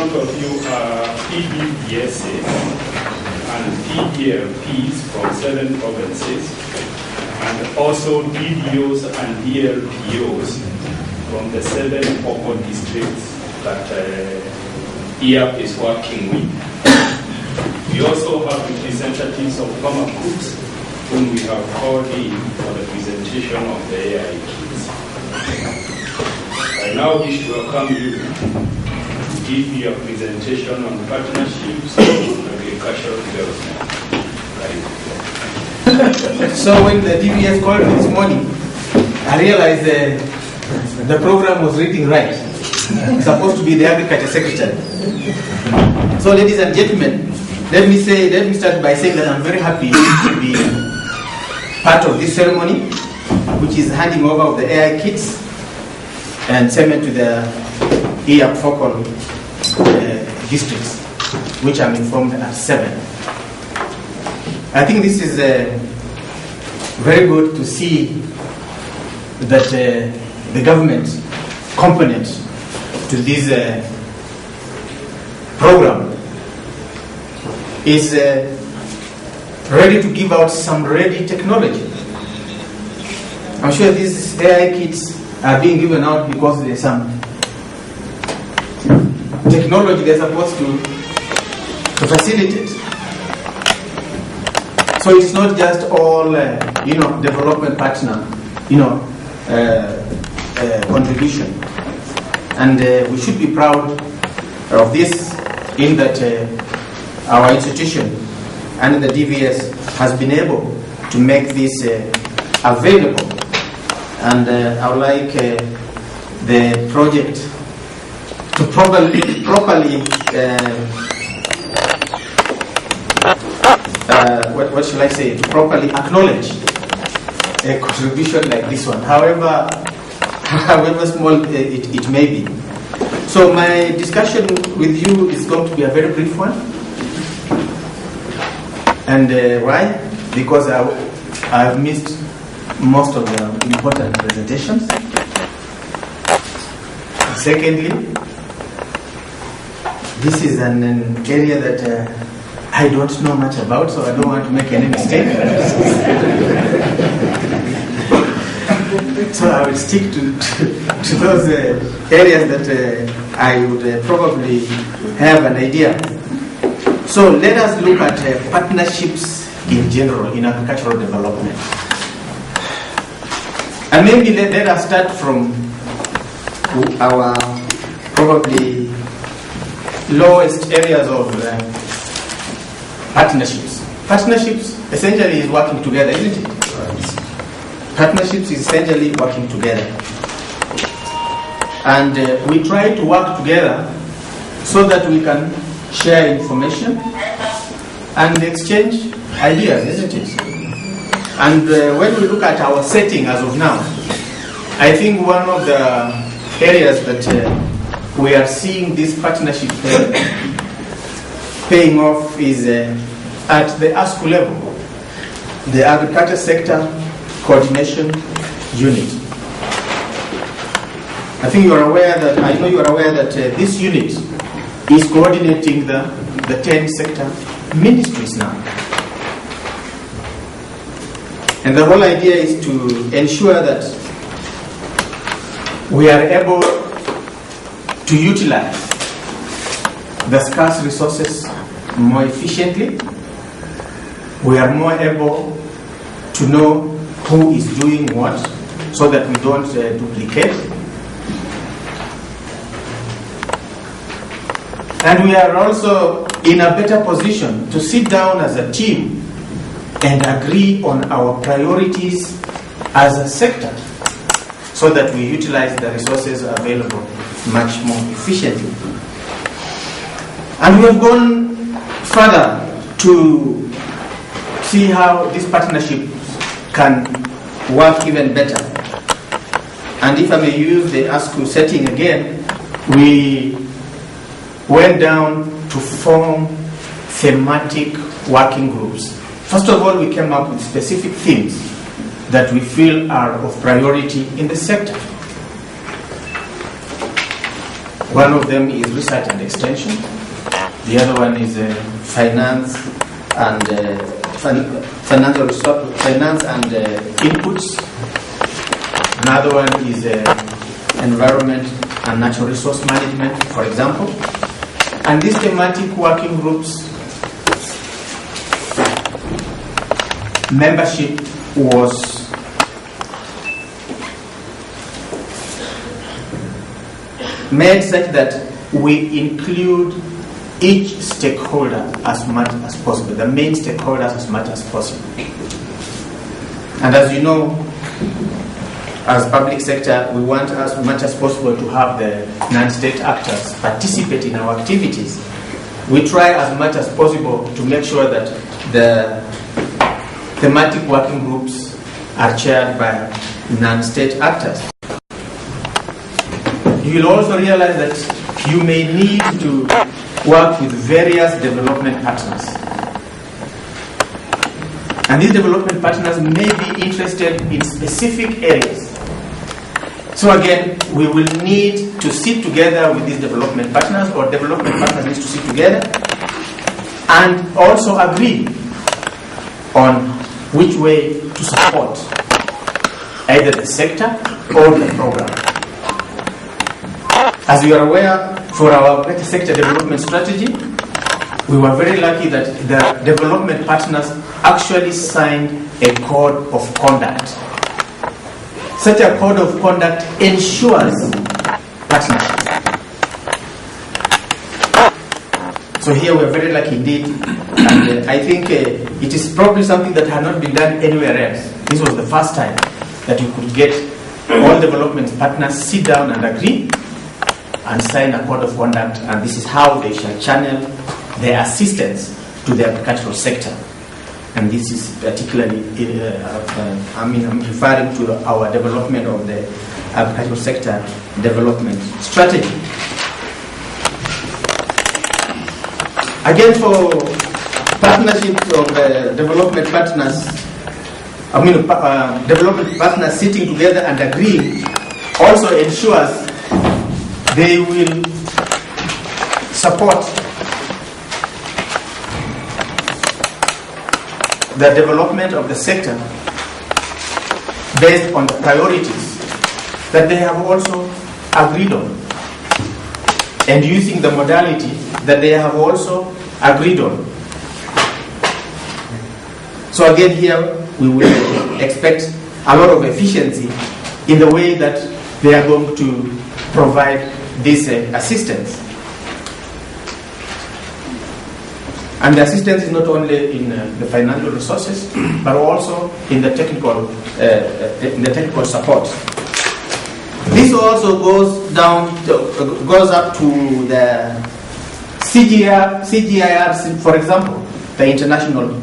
front of you are PBVSs and PDLPs from 7 provinces, and also DDOs and DLPOs from the 7 Poko districts that EAP is working with. We also have representatives of farmer groups whom we have called in for the presentation of the AI kits. I now wish to welcome you to give you a presentation on partnerships and agricultural development. So when the DBS called me this morning, I realized the program was reading right. It's supposed to be the Agriculture Secretary. So ladies and gentlemen, let me start by saying that I'm very happy to be part of this ceremony, which is handing over of the AI kits and sent to the EAP focal districts, which I'm informed are 7. I think this is very good to see that the government component to this program is ready to give out some ready technology. I'm sure these AI kits are being given out because there's some technology they're supposed to facilitate. So it's not just all, development partner, contribution. And we should be proud of this in that our institution and the DVS has been able to make this available. And I would like the project to properly what shall I say, to properly acknowledge a contribution like this one, however small it may be. So my discussion with you is going to be a very brief one. And why? Because I've missed most of the important presentations. Secondly, this is an area that I don't know much about, so I don't want to make any mistake. So I will stick to those areas that I would probably have an idea. So let us look at partnerships in general in agricultural development. And maybe let us start from our probably lowest areas of partnerships. Partnerships essentially is working together, isn't it? Partnerships is essentially working together. And we try to work together so that we can share information and exchange ideas, isn't it? And when we look at our setting as of now, I think one of the areas that we are seeing this partnership paying off is at the ASCO level, the Agriculture Sector Coordination Unit. I know you are aware that this unit is coordinating the 10 sector ministries now. And the whole idea is to ensure that we are able to utilize the scarce resources more efficiently. We are more able to know who is doing what so that we don't duplicate. And we are also in a better position to sit down as a team and agree on our priorities as a sector so that we utilize the resources available much more efficiently. And we have gone further to see how this partnership can work even better. And if I may use the ASCO setting again, we went down to form thematic working groups. First of all, we came up with specific themes that we feel are of priority in the sector. One of them is research and extension. The other one is finance and financial resource, finance and inputs. Another one is environment and natural resource management, for example. And these thematic working groups membership was made such that we include each stakeholder as much as possible, the main stakeholders as much as possible. And as you know, as public sector, we want as much as possible to have the non-state actors participate in our activities. We try as much as possible to make sure that the thematic working groups are chaired by non-state actors. You will also realize that you may need to work with various development partners. And these development partners may be interested in specific areas. So again, we will need to sit together with these development partners, or development partners need to sit together and also agree on which way to support either the sector or the program. As you are aware, for our better sector development strategy, we were very lucky that the development partners actually signed a code of conduct. Such a code of conduct ensures partnership. So here we are very lucky indeed, and I think it is probably something that had not been done anywhere else. This was the first time that you could get all development partners sit down and agree and sign a code of conduct, and this is how they shall channel their assistance to the agricultural sector. And this is particularly, I'm referring to our development of the agricultural sector development strategy. Again, for partnerships of development partners, development partners sitting together and agreeing also ensures they will support the development of the sector based on the priorities that they have also agreed on, and using the modality that they have also agreed on. So again, here we will expect a lot of efficiency in the way that they are going to provide this assistance. And the assistance is not only in the financial resources, but also in the technical support. This also goes up to the CGIR, for example, the international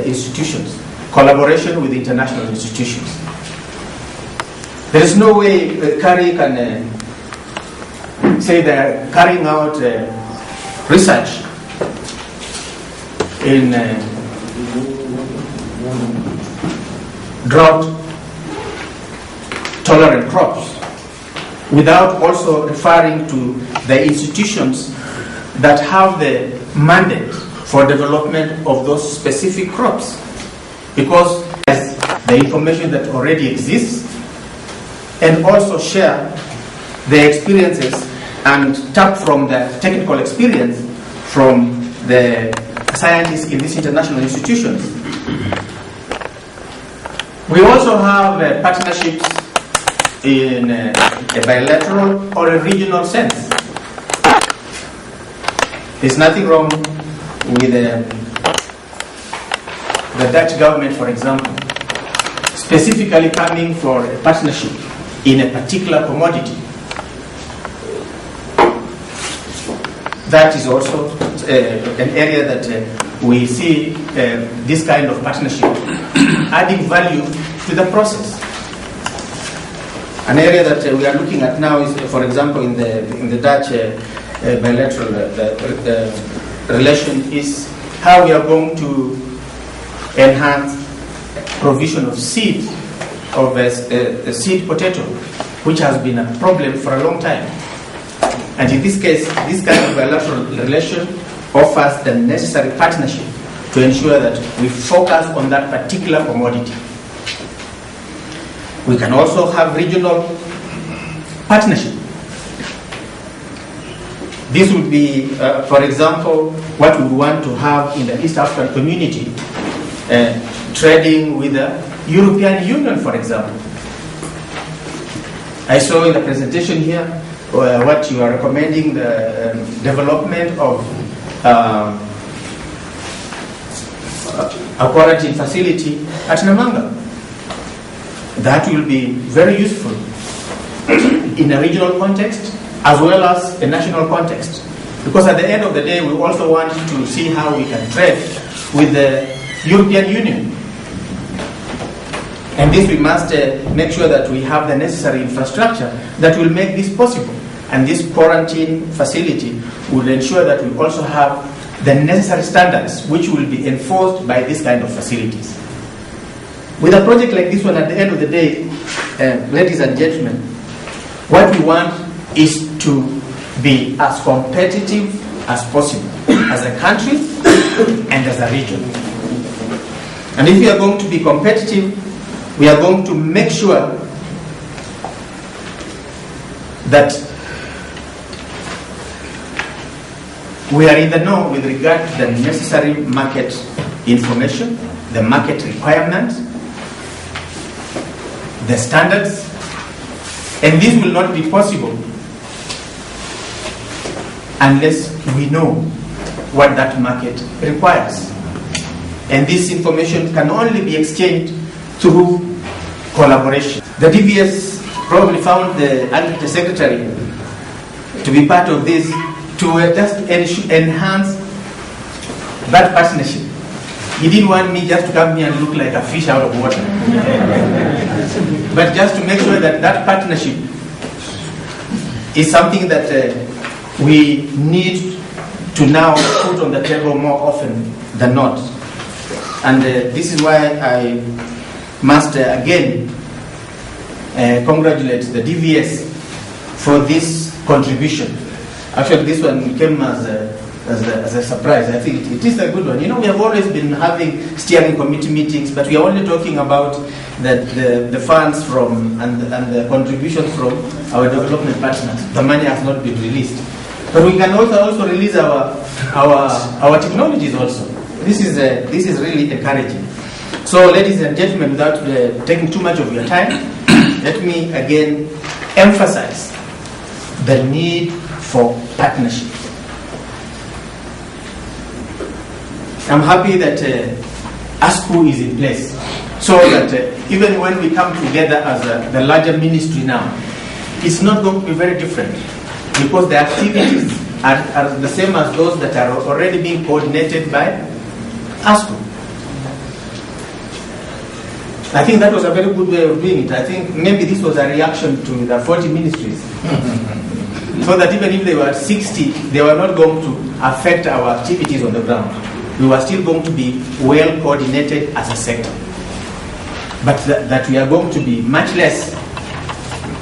institutions, collaboration with international institutions. There is no way CARI can say they're carrying out research in drought-tolerant crops without also referring to the institutions that have the mandate for development of those specific crops, because the information that already exists, and also share the experiences and tap from the technical experience from the scientists in these international institutions. We also have partnerships in a bilateral or a regional sense. There's nothing wrong with the Dutch government, for example, specifically coming for a partnership in a particular commodity. That is also an area that we see this kind of partnership adding value to the process. An area that we are looking at now is, for example, in the Dutch bilateral relation, is how we are going to enhance provision of seed, of a seed potato, which has been a problem for a long time. And in this case, this kind of bilateral relation offers the necessary partnership to ensure that we focus on that particular commodity. We can also have regional partnership. This would be, for example, what we want to have in the East African community, trading with the European Union, for example. I saw in the presentation here what you are recommending, the development of a quarantine facility at Namanga. That will be very useful in a regional context as well as a national context. Because at the end of the day, we also want to see how we can trade with the European Union. And this we must make sure that we have the necessary infrastructure that will make this possible. And this quarantine facility will ensure that we also have the necessary standards which will be enforced by this kind of facilities. With a project like this one, at the end of the day, ladies and gentlemen, what we want is to be as competitive as possible as a country and as a region. And if we are going to be competitive, we are going to make sure that we are in the know with regard to the necessary market information, the market requirements, the standards, and this will not be possible unless we know what that market requires. And this information can only be exchanged through collaboration. The DBS probably found the Agriculture Secretary to be part of this to just enhance that partnership. He didn't want me just to come here and look like a fish out of water. But just to make sure that that partnership is something that we need to now put on the table more often than not. And this is why I must again congratulate the DVS for this contribution. Actually, this one came as a surprise. I think it is a good one. You know, we have always been having steering committee meetings, but we are only talking about the funds from and the contributions from our development partners. The money has not been released, but we can also release our technologies also. This is really encouraging. So, ladies and gentlemen, without taking too much of your time, let me again emphasize the need for partnership. I'm happy that ASCO is in place, so that even when we come together as the larger ministry now, it's not going to be very different, because the activities are the same as those that are already being coordinated by ASCO. I think that was a very good way of doing it. I think maybe this was a reaction to the 40 ministries. So that even if they were 60, they were not going to affect our activities on the ground. We were still going to be well coordinated as a sector. But that we are going to be much less.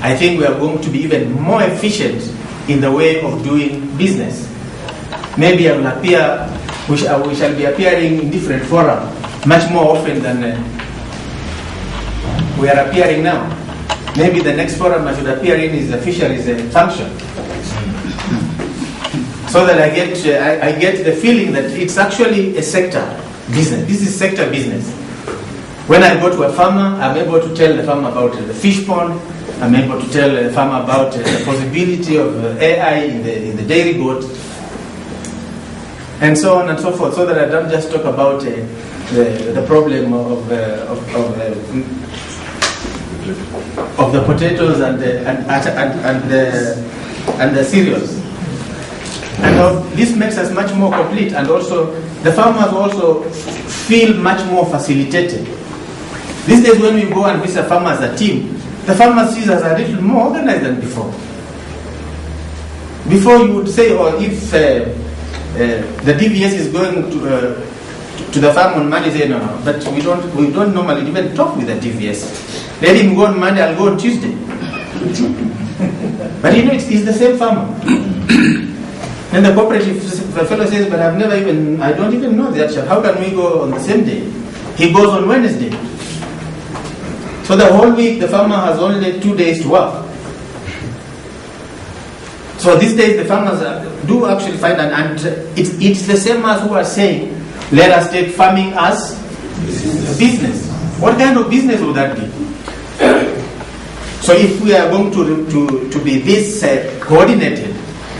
I think we are going to be even more efficient in the way of doing business. Maybe I will appear, we shall be appearing in different forums much more often than we are appearing now. Maybe the next forum I should appear in is the fisheries function. So that I get the feeling that it's actually a sector business. This is sector business. When I go to a farmer, I'm able to tell the farmer about the fish pond. I'm able to tell the farmer about the possibility of AI in the dairy goat, and so on and so forth. So that I don't just talk about the problem of the potatoes and the cereals. And this makes us much more complete, and also the farmers also feel much more facilitated. These days when we go and visit farmers as a team, the farmers see us a little more organized than before. Before you would say, or if the DVS is going to the farm on Monday, say no, but we don't normally even talk with the DVS. Let him go on Monday, I'll go on Tuesday. But you know, it's the same farmer. Then the cooperative fellow says, but I don't even know that shop. How can we go on the same day? He goes on Wednesday. So the whole week the farmer has only 2 days to work. So these days the farmers do actually find, and it's the same as who are saying, let us take farming as business. What kind of business would that be? So if we are going to be this coordinated,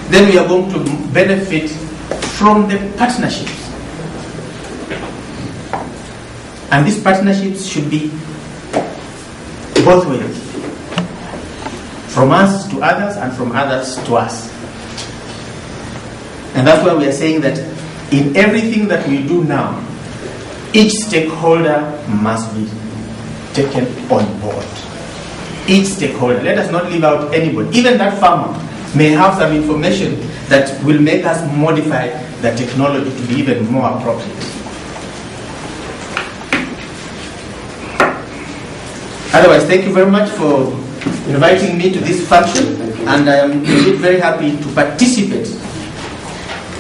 then we are going to benefit from the partnerships. And these partnerships should be both ways. From us to others and from others to us. And that's why we are saying that in everything that we do now, each stakeholder must be taken on board. Each stakeholder. Let us not leave out anybody. Even that farmer may have some information that will make us modify the technology to be even more appropriate. Otherwise, thank you very much for inviting me to this function, and I am indeed very happy to participate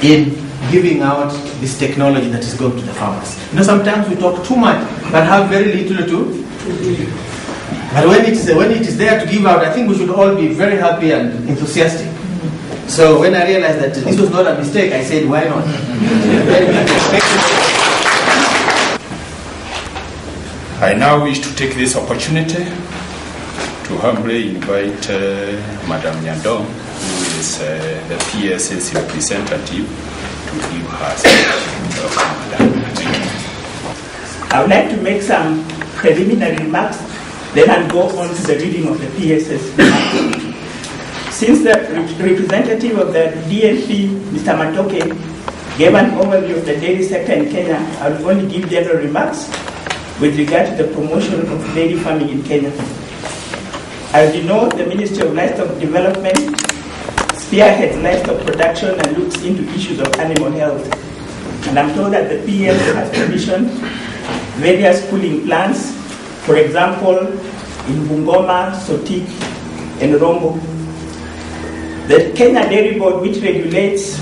in giving out this technology that is going to the farmers. You know, sometimes we talk too much but have very little to do. But when it is there to give out, I think we should all be very happy and enthusiastic. So when I realized that this was not a mistake, I said, why not? I now wish to take this opportunity to humbly invite Madam Nyandong, who is the PSS representative, to give her speech. Welcome, Madam. I would like to make some preliminary remarks, then I'll go on to the reading of the PSS. Since the representative of the DFP, Mr. Matoke, gave an overview of the dairy sector in Kenya, I will only give general remarks with regard to the promotion of dairy farming in Kenya. As you know, the Ministry of Livestock Development spearheads livestock production and looks into issues of animal health. And I'm told that the PS has commissioned various cooling plants, for example, in Bungoma, Sotik, and Rombo. The Kenya Dairy Board, which regulates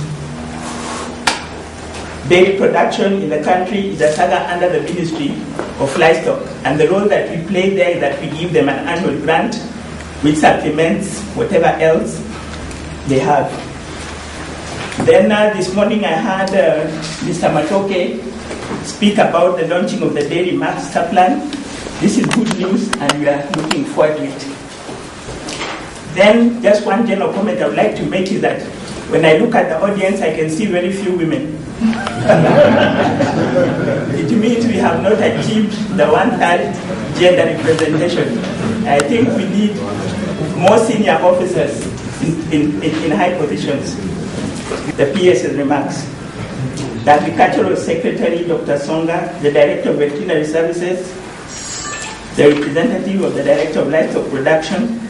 dairy production in the country, is a saga under the Ministry of Livestock. And the role that we play there is that we give them an annual grant which supplements whatever else they have. Then this morning I heard Mr. Matoke speak about the launching of the Dairy Master Plan. This is good news and we are looking forward to it. Then just one general comment I would like to make is that when I look at the audience, I can see very few women. It means we have not achieved the 1/3 gender representation. I think we need more senior officers in high positions. The PS's remarks. The Agricultural Secretary, Dr. Songa, the Director of Veterinary Services, the representative of the Director of Livestock Production,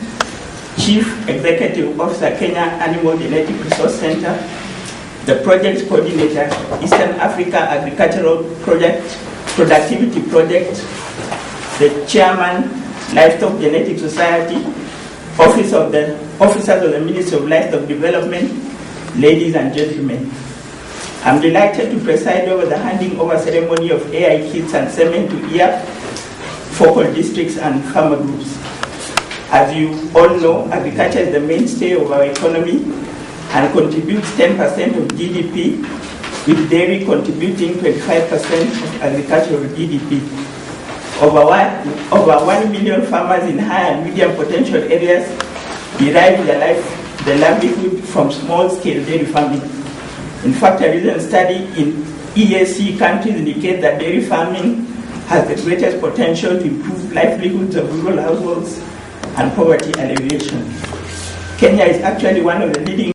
Chief Executive Officer, Kenya Animal Genetic Resource Center, the Project Coordinator, Eastern Africa Agricultural Productivity Project, the Chairman, Livestock Genetic Society, Officers of the Ministry of Livestock Development, ladies and gentlemen. I'm delighted to preside over the handing over ceremony of AI kits and semen to IAP, focal districts and farmer groups. As you all know, agriculture is the mainstay of our economy and contributes 10% of GDP, with dairy contributing 25% of agricultural GDP. Over 1 million farmers in high and medium potential areas derive their livelihood from small-scale dairy farming. In fact, a recent study in EAC countries indicates that dairy farming has the greatest potential to improve livelihoods of rural households and poverty alleviation. Kenya is actually one of the leading